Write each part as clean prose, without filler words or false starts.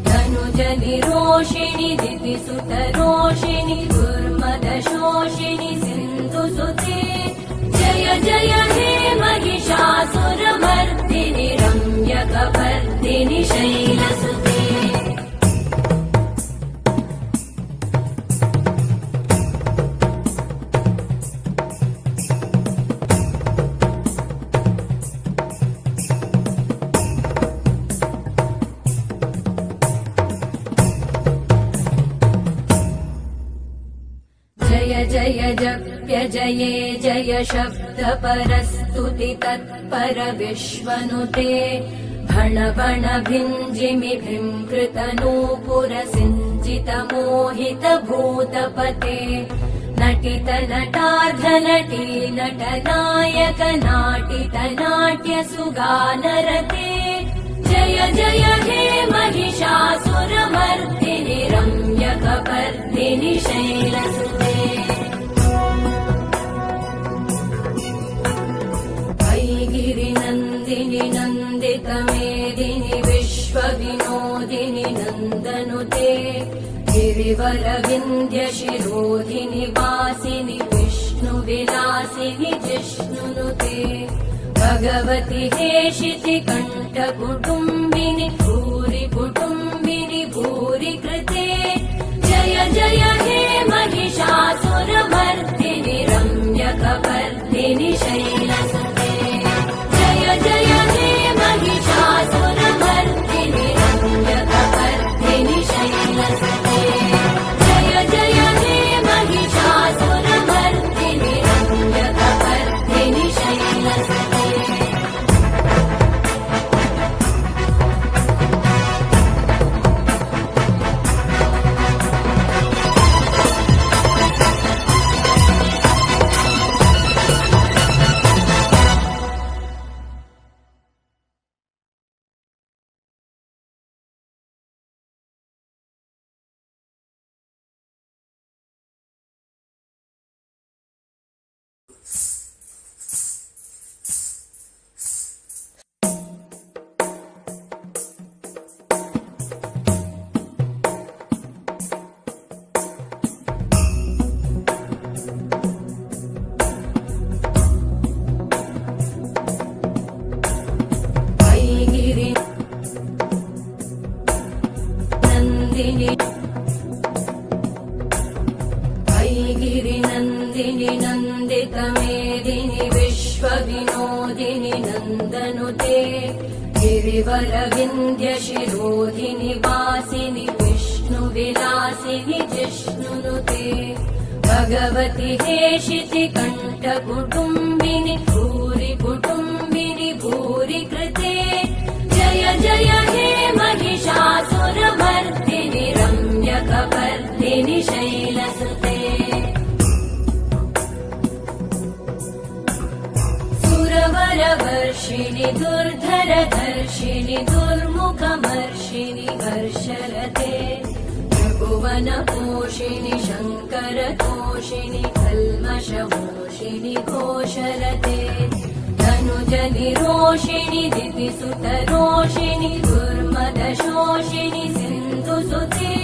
धनुजनिरोषिणि दितिसुतरोषिणि दुर्मदशोषिणि सिन्धुसुते जय जय हे महिषासुरमर्दिनि रम्यकपर्दिनि शैलसुते। जय जप्य जये जय शब्द परस्तुति तत्पर विश्वनुते भण भण भिञ्जिमि भृङ्कृत नूपुर सिञ्जित मोहित भूतपते नटित नटार्ध नटी नटनायक नाटित नाट्य सुगानरते जय जय हे महिषासुरमर्दिनि रम्यकपर्दिनि शैलसुते। गिरिनन्दिनि नन्दितमेदिनि विश्वविनोदिनि नन्दनुते गिरिवरविन्ध्यशिरोधिनि वासिनि विष्णुविलासिनि जिष्णुनुते भगवति हेशिति कण्ठकुटुम्बिनि भूरि कुटुम्बिनि भूरि कृते जय जय हे महिषासुरमर्दिनि रम्यकपर्दिनि शैलसुते। जय जय हे महिषासुरमर्दिनि रम्यकपर्दिनि शैलसुते। जय जय हे महिषासुरमर्दिनि रम्यकपर्दिनि शैलसुते। गिरिनन्दिनि नन्दितमेदिनि विश्वविनोदिनि नन्दनुते गिरिवरविन्ध्यशिरोधिनि वासिनि विष्णुविलासिनि जिष्णुनुते भगवति हेशिति कण्ठकुटुम्बिनि भूरि कुटुम्बिनि भूरि कृते जय जय हे महिषासुरमर्दिनि रम्यकपर्दिनि शैलसुते। सुरवरवर्षिणि दुर्धरधर्षिणि दुर्मुखमर्षिणि हर्षरते त्रिभुवनपोषिणि शङ्करतोषिणि कल्मषमोषिणि घोषरते धनुजनिरोषिणि दितिसुतरोषिणि दुर्मदशोषिणि सिन्धुसुते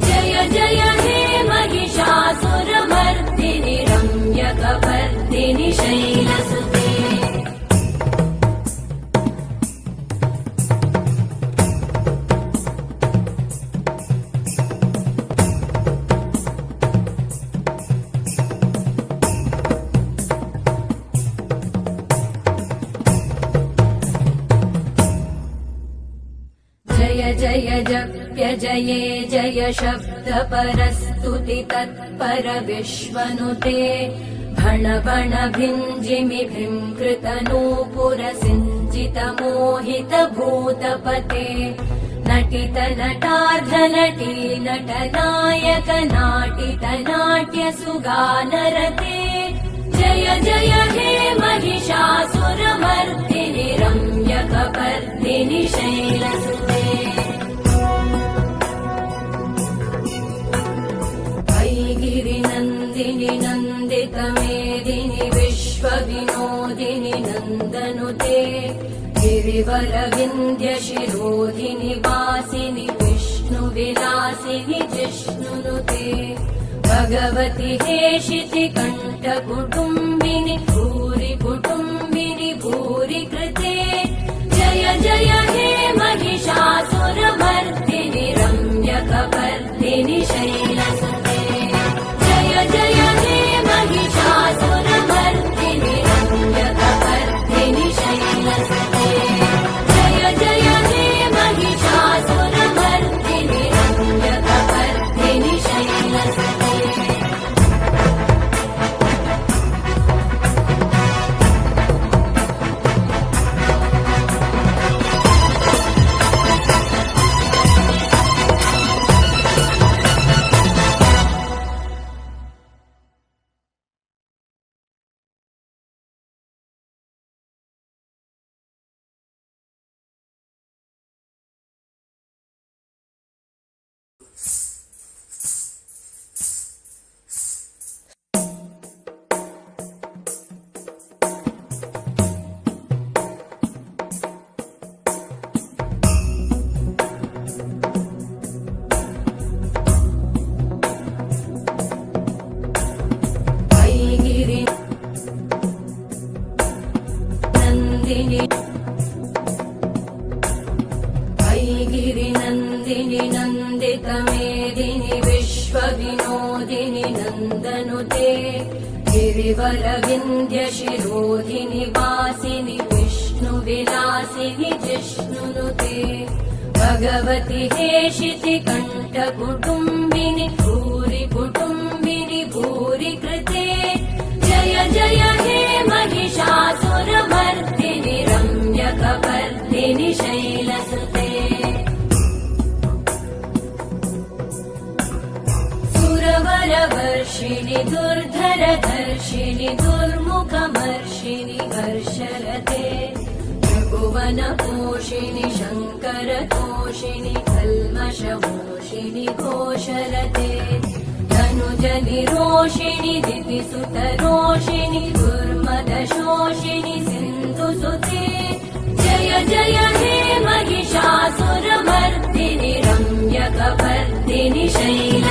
जय जय हे महिषासुरमर्दिनि रम्यकपर्दिनि शैलसुते। जय जप्य जये जय शब्द परस्तुति तत्पर विश्वनुते भण भण भिञ्जिमि भृङ्कृत नूपुर सिञ्जित मोहित भूतपते नटित नटार्ध नटी नटनायक नाटित नाट्य सुगानरते जय जय हे महिषासुरमर्दिनि रम्यकपर्दिनि शैलसुते। गिरिवरविन्द्यशिरोधिनि वासिनि विष्णुविलासिनि जिष्णुनुते भगवति हेशिति कण्ठकुटुम्बिनि भूरि कुटुम्बिनि भूरि कृते जय जय हे महिषासुरमर्दिनि रम्यकपर्दिनि शैलसुते जय जय हे महिषासुरमर्दिनि रम्यकपर्दिनि शैलसुते जय जय हे महिषासुरमर्दिनि रम्यकपर्दिनि शैलसुते गिरिनन्दिनि नन्दितमेदिनि विश्वविनोदिनि नन्दनुते गिरिवरविन्द्यशिरोधिनि वासिनि विष्णुविलासिनि जिष्णुनुते भगवति हेशिति कण्ठकुटुम्बिनि भूरि कुटुम्बिनि भूरि कृते जय जय हे महिषासुरमर्दिनि रम्यकपर्दिनि शैलसुते सुरवरवर्षिणि दुर्धरधर्षिणि दुर्मुखमर्षिणि हर्षरते त्रिभुवनपोषिणि शङ्करतोषिणि कल्मषमोषिणि घोषरते धनुजनिरोषिणि दितिसुतरोषिणि दुर्मदशोषिणि सिन्धुसुते जय जय हे महिषासुरमर्दिनि रम्यकपर्दिनि शैल